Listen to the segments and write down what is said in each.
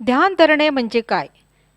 ध्यान धरणे म्हणजे काय?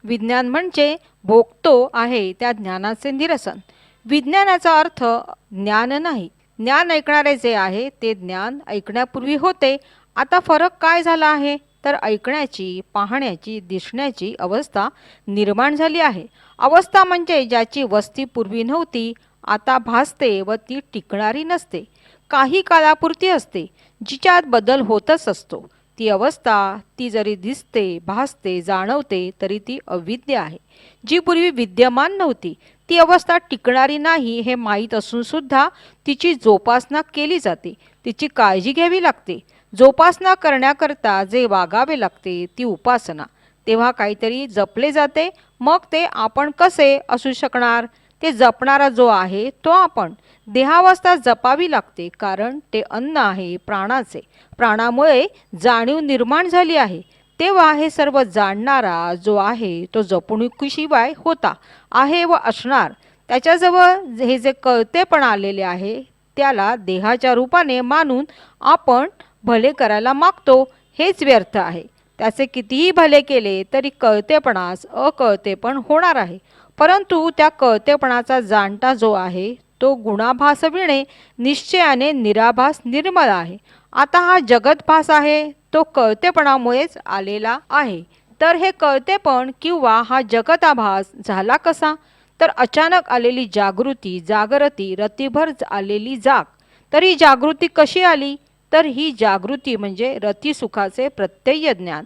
विज्ञान म्हणजे भोगतो आहे त्या ज्ञानाचे निरसन. विज्ञानाचा अर्थ ज्ञान नाही. ज्ञान ऐकणारे जे आहे ते ज्ञान ऐकण्यापूर्वी होते. आता फरक काय झाला आहे? तर ऐकण्याची, पाहण्याची, दिसण्याची अवस्था निर्माण झाली आहे. अवस्था म्हणजे ज्याची वस्ती पूर्वी नव्हती, आता भासते व ती टिकणारी नसते. काही काळापुरती असते, जिच्यात बदल होतच असतो. ती अवस्था, ती जरी दिसते, भासते, जाणवते तरी ती अविद्या आहे, जी पूर्वी विद्यमान नव्हती. ती अवस्था टिकणारी नाही हे माहीत असून सुद्धा तिची जोपासना केली जाते, तिची काळजी घ्यावी लागते. जोपासना करण्याकरता जे वागावे लागते ती उपासना. तेव्हा काहीतरी जपले जाते, मग ते आपण कसे असू शकणार? ते जपणारा जो आहे तो आपण. देहावस्था जपावी लागते, कारण ते अन्न आहे प्राणाचे. प्राणामुळे जाणीव निर्माण झाली आहे. तेव्हा हे सर्व जाणणारा जो आहे तो जपणुकीशिवाय होता, आहे व असणार. त्याच्याजवळ हे जे कळतेपण आलेले आहे त्याला देहाच्या रूपाने मानून आपण भले करायला मागतो, हेच व्यर्थ आहे. त्याचे कितीही भले केले तरी कळतेपणास अकळतेपण होणार आहे. परंतु त्या कळतेपणाचा जाणता जो आहे तो गुणाभासविणे निश्चयाने निराभास निर्मळ आहे. आता हा जगतभास आहे तो कळतेपणामुळेच आलेला आहे. तर हे कळतेपण किंवा हा जगताभास झाला कसा? तर अचानक आलेली जागृती, जागरती, रतीभर आलेली जाग. तर ही जागृती कशी आली? तर ही जागृती म्हणजे रतिसुखाचे प्रत्यय ज्ञान.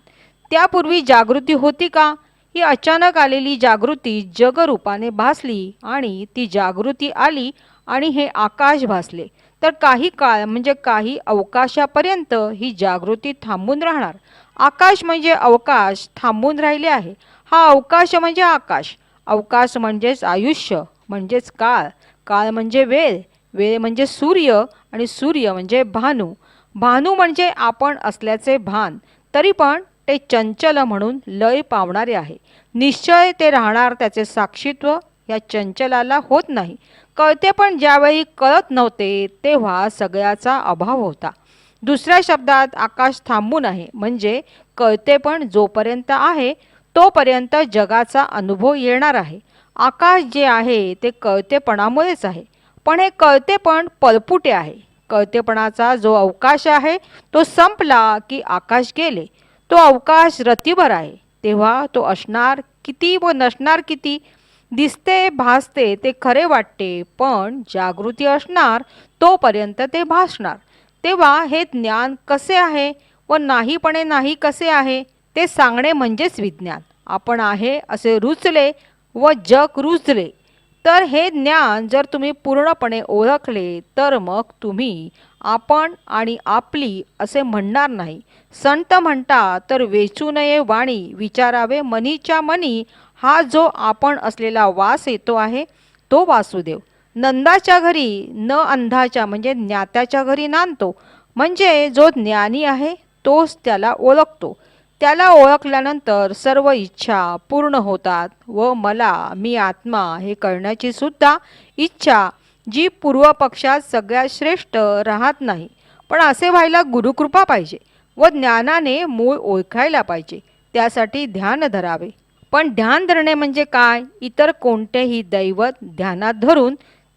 त्यापूर्वी जागृती होती का? ही अचानक आलेली जागृती जगरूपाने भासली आणि ती जागृती आली आणि हे आकाश भासले. तर काही काळ म्हणजे काही अवकाशापर्यंत ही जागृती थांबून राहणार. आकाश म्हणजे अवकाश थांबून राहिले आहे. हा अवकाश म्हणजे आकाश. अवकाश म्हणजेच आयुष्य, म्हणजेच काळ. काळ म्हणजे वेळ. वेळ म्हणजे सूर्य आणि सूर्य म्हणजे भानू. भानू म्हणजे आपण असल्याचे भान. तरी पण ते चंचल म्हणून लय पावणारे आहे. निश्चय ते राहणार, त्याचे साक्षीत्व या चंचलाला होत नाही. कळते पण ज्यावेळी कळत नव्हते तेव्हा सगळ्याचा अभाव होता. दुसऱ्या शब्दात आकाश थांबून आहे म्हणजे कळते पण जोपर्यंत आहे तोपर्यंत जगाचा अनुभव येणार आहे. आकाश जे आहे ते कळतेपणामुळेच आहे. पण हे कळतेपण पलपुटे आहे. कळतेपणाचा जो अवकाश आहे तो संपला की आकाश गेले. तो अवकाश रतीभर आहे. तेव्हा तो असणार किती व नसणार किती? दिसते, भासते ते खरे वाटते, पण जागृती असणार तोपर्यंत ते भासणार. तेव्हा हे ज्ञान कसे आहे व नाहीपणे नाही कसे आहे ते सांगणे म्हणजेच विज्ञान. आपण आहे असे रुचले व जग रुजले. तर हे ज्ञान जर तुम्ही पूर्णपणे ओळखले तर मग तुम्ही आपण आणि आपली असे म्हणणार नाही. संत म्हणतात तर वेचू नये वाणी, विचारावे मनीच्या मनी. हा जो आपण असलेला वास येतो आहे तो वासुदेव. नंदाच्या घरी न अंधाच्या म्हणजे ज्ञात्याच्या घरी नांदतो. म्हणजे जो ज्ञानी आहे तोच त्याला ओळखतो. त्याला ओळखल्यानंतर सर्व इच्छा पूर्ण होतात व मला, मी आत्मा हे कळण्याची सुद्धा इच्छा, जी पूर्वपक्षात सगळ्यात श्रेष्ठ राहत नाही. पण असे व्हायला गुरुकृपा पाहिजे व ज्ञानाने मूळ ओळखायला पाहिजे. त्यासाठी ध्यान धरावे. पण ध्यान धरणे म्हणजे काय? इतर कोणतेही दैवत ध्यानात धरून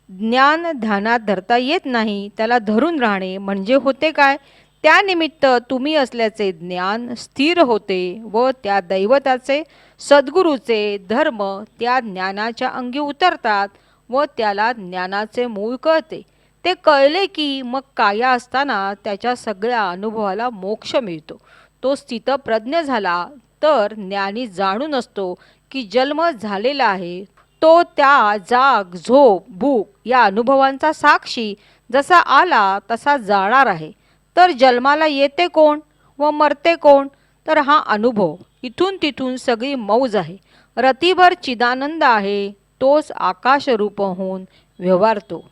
ज्ञान ध्यानात धरता येत नाही. त्याला धरून राहणे म्हणजे होते काय? त्यानिमित्त तुम्ही असल्याचे ज्ञान स्थिर होते व त्या दैवताचे, सद्गुरूचे धर्म त्या ज्ञानाच्या अंगी उतरतात व त्याला ज्ञानाचे मूळ कळते. ते कळले की मग काया असताना त्याच्या सगळ्या अनुभवाला मोक्ष मिळतो. तो स्थितप्रज्ञ झाला तर ज्ञानी जाणून असतो की जन्म झालेला आहे. तो त्या जाग, झोप, भूक या अनुभवांचा साक्षी जसा आला तसा जाणार आहे. तर जन्माला येते कोण व मरते कोण? तर हा अनुभव. इथून तिथून सगळी मौज आहे. रतीभर चिदानंद आहे, तोच आकाशरूप होऊन व्यवहारतो.